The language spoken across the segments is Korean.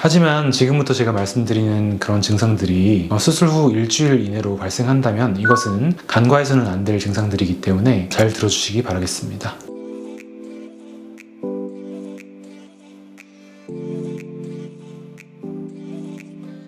하지만 지금부터 제가 말씀드리는 그런 증상들이 수술 후 일주일 이내로 발생한다면 이것은 간과해서는 안 될 증상들이기 때문에 잘 들어주시기 바라겠습니다.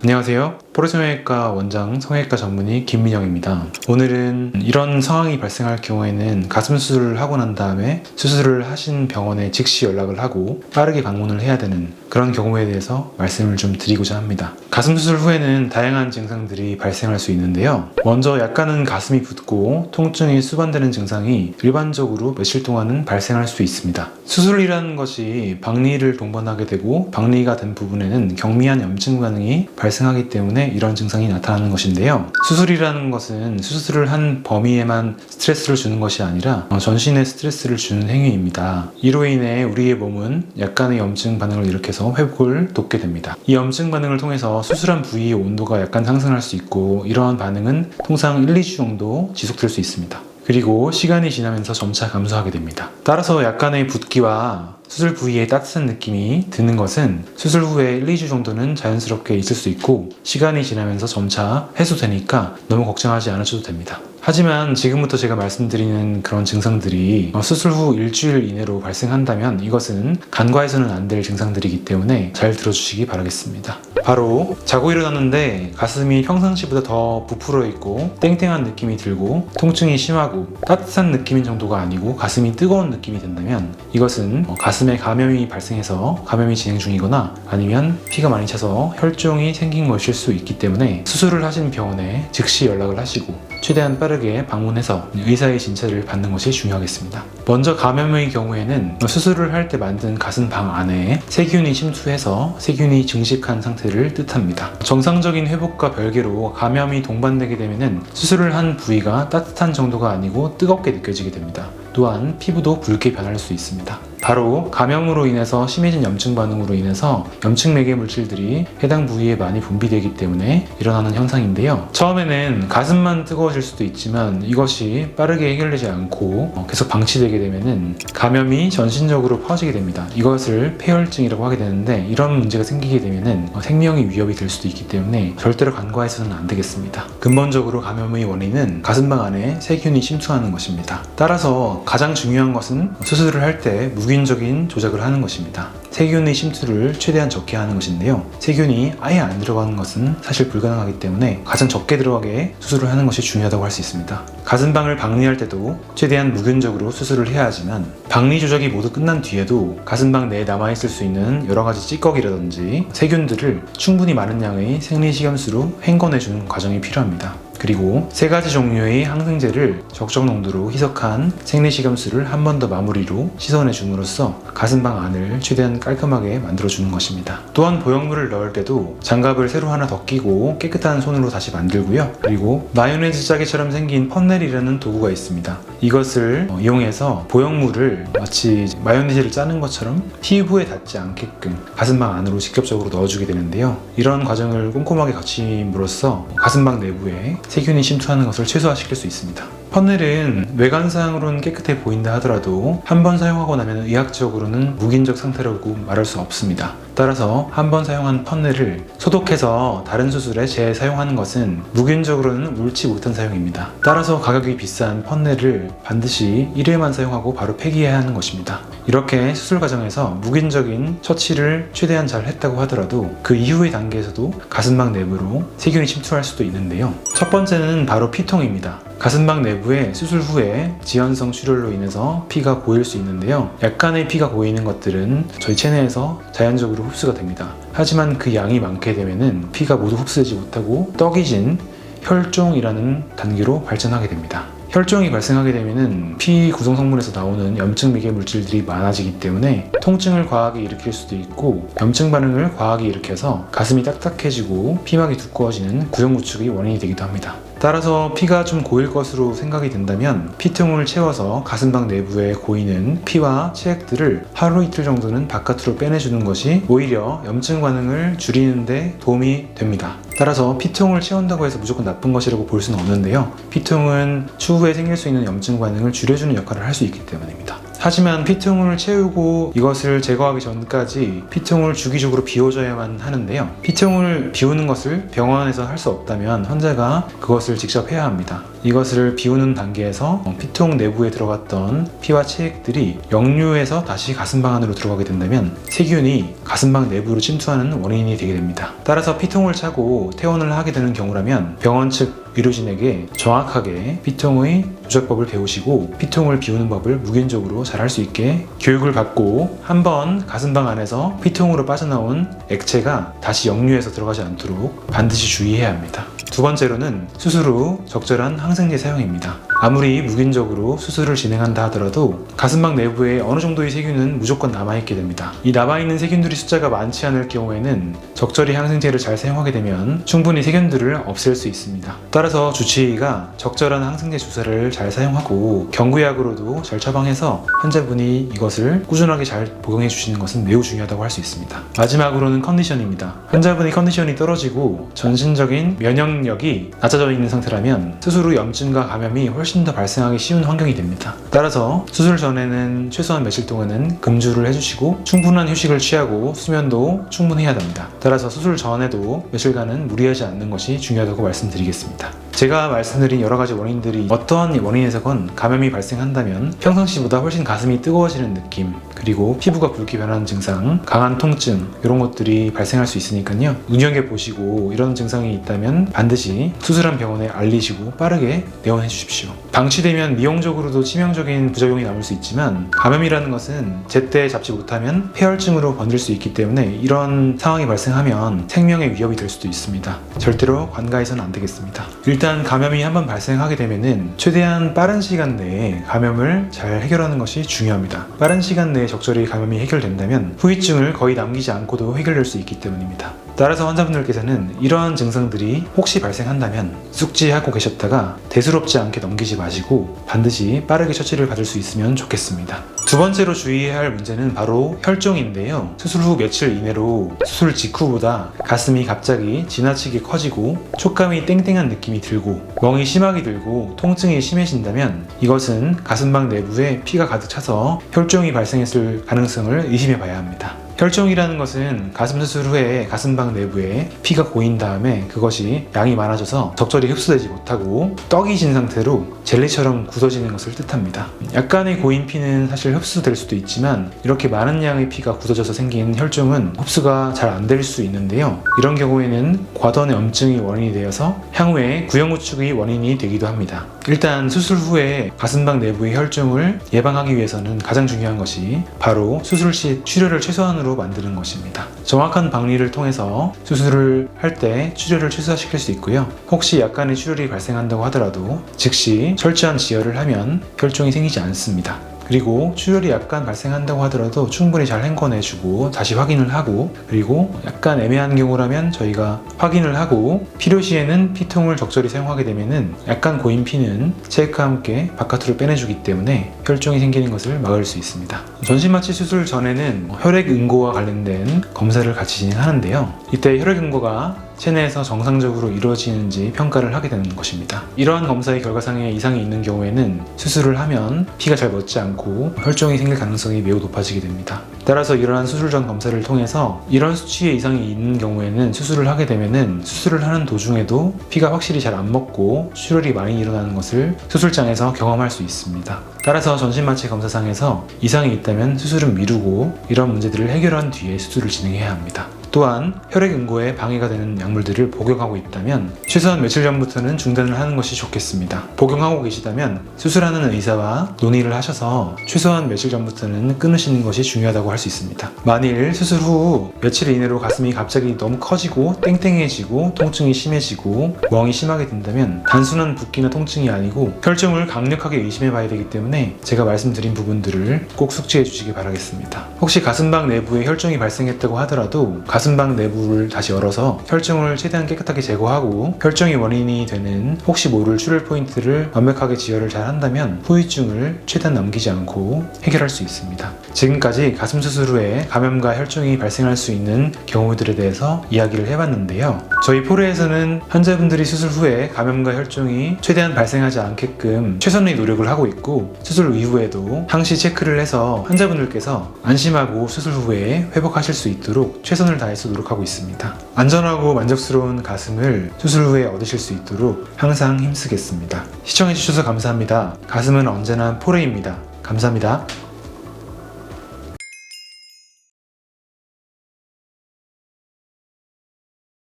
안녕하세요. 포르성형외과 원장 성형외과 전문의 김민영입니다. 오늘은 이런 상황이 발생할 경우에는 가슴 수술을 하고 난 다음에 수술을 하신 병원에 즉시 연락을 하고 빠르게 방문을 해야 되는 그런 경우에 대해서 말씀을 좀 드리고자 합니다. 가슴 수술 후에는 다양한 증상들이 발생할 수 있는데요. 먼저 약간은 가슴이 붓고 통증이 수반되는 증상이 일반적으로 며칠 동안은 발생할 수 있습니다. 수술이라는 것이 박리를 동반하게 되고 박리가 된 부분에는 경미한 염증 반응이 발생하기 때문에 이런 증상이 나타나는 것인데요. 수술이라는 것은 수술을 한 범위에만 스트레스를 주는 것이 아니라 전신에 스트레스를 주는 행위입니다. 이로 인해 우리의 몸은 약간의 염증 반응을 일으켜서 회복을 돕게 됩니다. 이 염증 반응을 통해서 수술한 부위의 온도가 약간 상승할 수 있고 이러한 반응은 통상 1-2주 정도 지속될 수 있습니다. 그리고 시간이 지나면서 점차 감소하게 됩니다. 따라서 약간의 붓기와 수술 부위에 따뜻한 느낌이 드는 것은 수술 후에 1-2주 정도는 자연스럽게 있을 수 있고 시간이 지나면서 점차 해소되니까 너무 걱정하지 않으셔도 됩니다. 하지만 지금부터 제가 말씀드리는 그런 증상들이 수술 후 일주일 이내로 발생한다면 이것은 간과해서는 안 될 증상들이기 때문에 잘 들어주시기 바라겠습니다. 바로 자고 일어났는데 가슴이 평상시보다 더 부풀어 있고 땡땡한 느낌이 들고 통증이 심하고 따뜻한 느낌인 정도가 아니고 가슴이 뜨거운 느낌이 든다면 이것은 가슴에 감염이 발생해서 감염이 진행 중이거나 아니면 피가 많이 차서 혈종이 생긴 것일 수 있기 때문에 수술을 하신 병원에 즉시 연락을 하시고 최대한 빠르게 방문해서 의사의 진찰을 받는 것이 중요하겠습니다. 먼저 감염의 경우에는 수술을 할 때 만든 가슴방 안에 세균이 침투해서 세균이 증식한 상태를 뜻합니다. 정상적인 회복과 별개로 감염이 동반되게 되면 수술을 한 부위가 따뜻한 정도가 아니고 뜨겁게 느껴지게 됩니다. 또한 피부도 붉게 변할 수 있습니다. 바로 감염으로 인해서 심해진 염증 반응으로 인해서 염증 매개 물질들이 해당 부위에 많이 분비되기 때문에 일어나는 현상인데요. 처음에는 가슴만 뜨거워질 수도 있지만 이것이 빠르게 해결되지 않고 계속 방치되게 되면은 감염이 전신적으로 퍼지게 됩니다. 이것을 폐혈증이라고 하게 되는데 이런 문제가 생기게 되면은 생명이 위협이 될 수도 있기 때문에 절대로 간과해서는 안 되겠습니다. 근본적으로 감염의 원인은 가슴방 안에 세균이 침투하는 것입니다. 따라서 가장 중요한 것은 수술을 할 때 무균적인 조작을 하는 것입니다. 세균의 침투를 최대한 적게 하는 것인데요. 세균이 아예 안 들어가는 것은 사실 불가능하기 때문에 가장 적게 들어가게 수술을 하는 것이 중요하다고 할 수 있습니다. 가슴방을 박리할 때도 최대한 무균적으로 수술을 해야 하지만 박리 조작이 모두 끝난 뒤에도 가슴방 내에 남아있을 수 있는 여러 가지 찌꺼기라든지 세균들을 충분히 많은 양의 생리식염수로 헹궈내주는 과정이 필요합니다. 그리고 3가지 종류의 항생제를 적정 농도로 희석한 생리식염수를 한 번 더 마무리로 씻어내 줌으로써 가슴방 안을 최대한 깔끔하게 만들어주는 것입니다. 또한 보형물을 넣을 때도 장갑을 새로 하나 더 끼고 깨끗한 손으로 다시 만들고요. 그리고 마요네즈 짜개처럼 생긴 펀넬이라는 도구가 있습니다. 이것을 이용해서 보형물을 마치 마요네즈를 짜는 것처럼 피부에 닿지 않게끔 가슴방 안으로 직접적으로 넣어주게 되는데요. 이런 과정을 꼼꼼하게 거침으로써 가슴방 내부에 세균이 침투하는 것을 최소화시킬 수 있습니다. 펀넬은 외관상으로는 깨끗해 보인다 하더라도 한 번 사용하고 나면 의학적으로는 무균적 상태라고 말할 수 없습니다. 따라서 한 번 사용한 펀넬을 소독해서 다른 수술에 재사용하는 것은 무균적으로는 옳지 못한 사용입니다. 따라서 가격이 비싼 펀넬을 반드시 1회만 사용하고 바로 폐기해야 하는 것입니다. 이렇게 수술 과정에서 무균적인 처치를 최대한 잘 했다고 하더라도 그 이후의 단계에서도 가슴방 내부로 세균이 침투할 수도 있는데요. 첫 번째는 바로 피통입니다. 가슴방 내부에 수술 후에 지연성 출혈로 인해서 피가 고일 수 있는데요. 약간의 피가 고이는 것들은 저희 체내에서 자연적으로 흡수가 됩니다. 하지만 그 양이 많게 되면은 피가 모두 흡수되지 못하고 떡이 진 혈종이라는 단계로 발전하게 됩니다. 혈종이 발생하게 되면은 피 구성 성분에서 나오는 염증 매개 물질들이 많아지기 때문에 통증을 과하게 일으킬 수도 있고 염증 반응을 과하게 일으켜서 가슴이 딱딱해지고 피막이 두꺼워지는 구형 구축의 원인이 되기도 합니다. 따라서 피가 좀 고일 것으로 생각이 된다면 피통을 채워서 가슴방 내부에 고이는 피와 체액들을 하루 이틀 정도는 바깥으로 빼내주는 것이 오히려 염증 반응을 줄이는 데 도움이 됩니다. 따라서 피통을 채운다고 해서 무조건 나쁜 것이라고 볼 수는 없는데요. 피통은 추후에 생길 수 있는 염증 반응을 줄여주는 역할을 할 수 있기 때문입니다. 하지만 피통을 채우고 이것을 제거하기 전까지 피통을 주기적으로 비워줘야만 하는데요. 피통을 비우는 것을 병원에서 할 수 없다면 환자가 그것을 직접 해야 합니다. 이것을 비우는 단계에서 피통 내부에 들어갔던 피와 체액들이 역류해서 다시 가슴방 안으로 들어가게 된다면 세균이 가슴방 내부로 침투하는 원인이 되게 됩니다. 따라서 피통을 차고 퇴원을 하게 되는 경우라면 병원 측 의료진에게 정확하게 피통의 조작법을 배우시고 피통을 비우는 법을 무균적으로 잘 할 수 있게 교육을 받고 한번 가슴방 안에서 피통으로 빠져나온 액체가 다시 역류해서 들어가지 않도록 반드시 주의해야 합니다. 두 번째로는 수술 후 적절한 항생제 사용입니다. 아무리 무균적으로 수술을 진행한다 하더라도 가슴방 내부에 어느 정도의 세균은 무조건 남아있게 됩니다. 이 남아있는 세균들의 숫자가 많지 않을 경우에는 적절히 항생제를 잘 사용하게 되면 충분히 세균들을 없앨 수 있습니다. 따라서 주치의가 적절한 항생제 주사를 잘 사용하고 경구약으로도 잘 처방해서 환자분이 이것을 꾸준하게 잘 복용해 주시는 것은 매우 중요하다고 할 수 있습니다. 마지막으로는 컨디션입니다. 환자분의 컨디션이 떨어지고 전신적인 면역력이 낮아져 있는 상태라면 수술 후 염증과 감염이 훨씬 더 발생하기 쉬운 환경이 됩니다. 따라서 수술 전에는 최소한 며칠 동안은 금주를 해주시고 충분한 휴식을 취하고 수면도 충분히 해야 합니다. 따라서 수술 전에도 며칠간은 무리하지 않는 것이 중요하다고 말씀드리겠습니다. 제가 말씀드린 여러 가지 원인들이 어떠한 원인에서건 감염이 발생한다면 평상시보다 훨씬 가슴이 뜨거워지는 느낌, 그리고 피부가 붉게 변하는 증상, 강한 통증 이런 것들이 발생할 수 있으니까요. 눈여겨보시고 이런 증상이 있다면 반드시 수술한 병원에 알리시고 빠르게 내원해 주십시오. 방치되면 미용적으로도 치명적인 부작용이 남을 수 있지만 감염이라는 것은 제때 잡지 못하면 폐혈증으로 번질 수 있기 때문에 이런 상황이 발생하면 생명의 위협이 될 수도 있습니다. 절대로 관가해서는 안 되겠습니다. 일단 감염이 한번 발생하게 되면은 최대한 빠른 시간 내에 감염을 잘 해결하는 것이 중요합니다. 빠른 시간 내에 적절히 감염이 해결된다면 후유증을 거의 남기지 않고도 해결될 수 있기 때문입니다. 따라서 환자분들께서는 이러한 증상들이 혹시 발생한다면 숙지하고 계셨다가 대수롭지 않게 넘기지 마시고 반드시 빠르게 처치를 받을 수 있으면 좋겠습니다. 두 번째로 주의해야 할 문제는 바로 혈종인데요. 수술 후 며칠 이내로 수술 직후보다 가슴이 갑자기 지나치게 커지고 촉감이 땡땡한 느낌이 들고 멍이 심하게 들고 통증이 심해진다면 이것은 가슴방 내부에 피가 가득 차서 혈종이 발생했을 가능성을 의심해 봐야 합니다. 혈종이라는 것은 가슴 수술 후에 가슴방 내부에 피가 고인 다음에 그것이 양이 많아져서 적절히 흡수되지 못하고 떡이 진 상태로 젤리처럼 굳어지는 것을 뜻합니다. 약간의 고인 피는 사실 흡수될 수도 있지만 이렇게 많은 양의 피가 굳어져서 생긴 혈종은 흡수가 잘 안 될 수 있는데요. 이런 경우에는 과도한 염증이 원인이 되어서 향후에 구역우축의 원인이 되기도 합니다. 일단 수술 후에 가슴방 내부의 혈종을 예방하기 위해서는 가장 중요한 것이 바로 수술 시 출혈을 최소한으로 만드는 것입니다. 정확한 방리를 통해서 수술을 할 때 출혈을 최소화시킬 수 있고요. 혹시 약간의 출혈이 발생한다고 하더라도 즉시 철저한 지혈을 하면 혈종이 생기지 않습니다. 그리고 출혈이 약간 발생한다고 하더라도 충분히 잘 헹궈내주고 다시 확인을 하고 그리고 약간 애매한 경우라면 저희가 확인을 하고 필요시에는 피통을 적절히 사용하게 되면은 약간 고인 피는 체액과 함께 바깥으로 빼내주기 때문에 혈종이 생기는 것을 막을 수 있습니다. 전신마취 수술 전에는 혈액응고와 관련된 검사를 같이 진행하는데요. 이때 혈액응고가 체내에서 정상적으로 이루어지는지 평가를 하게 되는 것입니다. 이러한 검사의 결과상에 이상이 있는 경우에는 수술을 하면 피가 잘 멎지 않고 혈종이 생길 가능성이 매우 높아지게 됩니다. 따라서 이러한 수술 전 검사를 통해서 이런 수치의 이상이 있는 경우에는 수술을 하게 되면은 수술을 하는 도중에도 피가 확실히 잘 안 멎고 출혈이 많이 일어나는 것을 수술장에서 경험할 수 있습니다. 따라서 전신마취 검사상에서 이상이 있다면 수술은 미루고 이런 문제들을 해결한 뒤에 수술을 진행해야 합니다. 또한 혈액응고에 방해가 되는 약물들을 복용하고 있다면 최소한 며칠 전부터는 중단을 하는 것이 좋겠습니다. 복용하고 계시다면 수술하는 의사와 논의를 하셔서 최소한 며칠 전부터는 끊으시는 것이 중요하다고 할 수 있습니다. 만일 수술 후 며칠 이내로 가슴이 갑자기 너무 커지고 땡땡해지고 통증이 심해지고 멍이 심하게 된다면 단순한 붓기나 통증이 아니고 혈종을 강력하게 의심해 봐야 되기 때문에 제가 말씀드린 부분들을 꼭 숙지해 주시기 바라겠습니다. 혹시 가슴방 내부에 혈종이 발생했다고 하더라도 가슴방 내부를 다시 열어서 혈중을 최대한 깨끗하게 제거하고 혈중이 원인이 되는 혹시 모를 출혈 포인트를 완벽하게 지혈을 잘 한다면 후유증을 최대한 남기지 않고 해결할 수 있습니다. 지금까지 가슴 수술 후에 감염과 혈중이 발생할 수 있는 경우들에 대해서 이야기를 해봤는데요. 저희 포르에서는 환자분들이 수술 후에 감염과 혈중이 최대한 발생하지 않게끔 최선의 노력을 하고 있고, 수술 이후에도 항시 체크를 해서 환자분들께서 안심하고 수술 후에 회복하실 수 있도록 최선을 다해서 노력하고 있습니다. 안전하고 만족스러운 가슴을 수술 후에 얻으실 수 있도록 항상 힘쓰겠습니다. 시청해주셔서 감사합니다. 가슴은 언제나 포르입니다. 감사합니다.